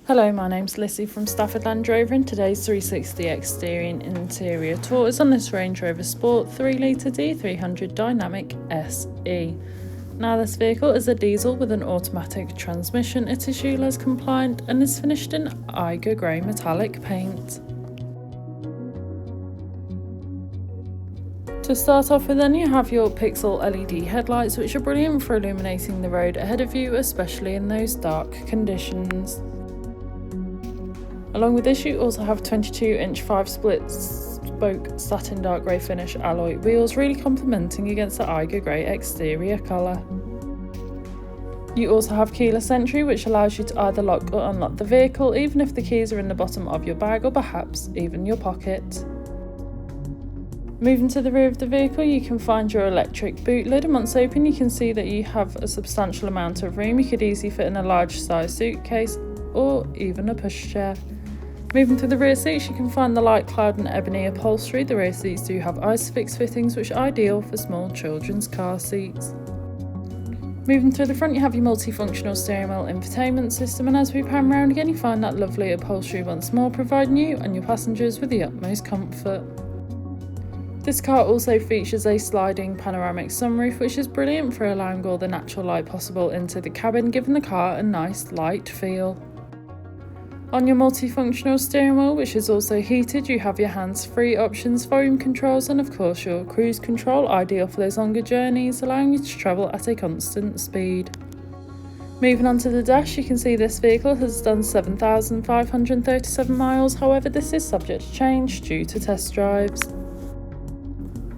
Hello, my name's Lissy from Stafford Land Rover, and today's 360 exterior and interior tour is on this Range Rover Sport 3.0 D300 Dynamic SE. Now, this vehicle is a diesel with an automatic transmission. It is ULEZ compliant and is finished in Eiger grey metallic paint. To start off with, then you have your pixel LED headlights, which are brilliant for illuminating the road ahead of you, especially in those dark conditions. Along with this, you also have 22-inch 5-split spoke satin dark grey finish alloy wheels, really complementing against the Eiger grey exterior colour. You also have keyless entry, which allows you to either lock or unlock the vehicle, even if the keys are in the bottom of your bag or perhaps even your pocket. Moving to the rear of the vehicle, you can find your electric boot lid, and once open you can see that you have a substantial amount of room. You could easily fit in a large size suitcase or even a pushchair. Moving to the rear seats, you can find the light cloud and ebony upholstery. The rear seats do have ISOFIX fittings, which are ideal for small children's car seats. Moving to the front, you have your multifunctional steering wheel infotainment system, and as we pan round again, you find that lovely upholstery once more, providing you and your passengers with the utmost comfort. This car also features a sliding panoramic sunroof, which is brilliant for allowing all the natural light possible into the cabin, giving the car a nice light feel. On your multifunctional steering wheel, which is also heated, you have your hands-free options, volume controls, and of course your cruise control, ideal for those longer journeys, allowing you to travel at a constant speed. Moving on to the dash, you can see this vehicle has done 7,537 miles, however this is subject to change due to test drives.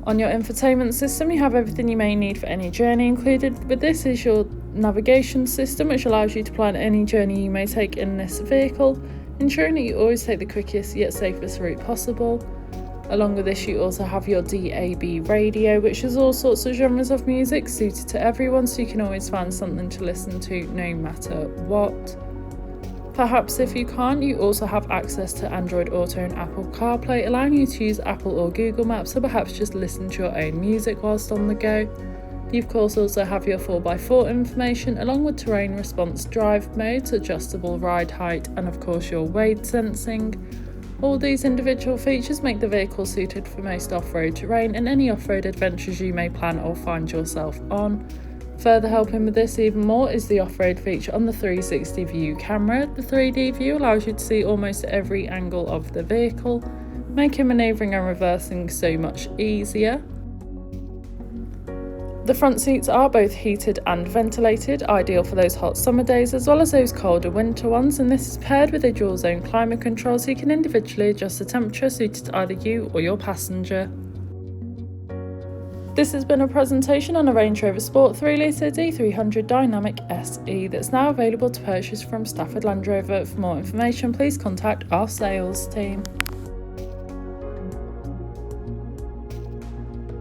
On your infotainment system, you have everything you may need for any journey. Included with this is your navigation system, which allows you to plan any journey you may take in this vehicle, ensuring that you always take the quickest yet safest route possible. Along with this, you also have your DAB radio, which is all sorts of genres of music suited to everyone, so you can always find something to listen to no matter what. Perhaps if you can't, you also have access to Android Auto and Apple CarPlay, allowing you to use Apple or Google Maps, or perhaps just listen to your own music whilst on the go. You of course also have your 4x4 information, along with terrain response drive modes, adjustable ride height, and of course your wade sensing. All these individual features make the vehicle suited for most off-road terrain and any off-road adventures you may plan or find yourself on. Further helping with this even more is the off-road feature on the 360 view camera. The 3D view allows you to see almost every angle of the vehicle, making manoeuvring and reversing so much easier. The front seats are both heated and ventilated, ideal for those hot summer days as well as those colder winter ones, and this is paired with a dual zone climate control, so you can individually adjust the temperature suited to either you or your passenger. This has been a presentation on a Range Rover Sport 3.0 D300 Dynamic SE that's now available to purchase from Stafford Land Rover. For more information, please contact our sales team.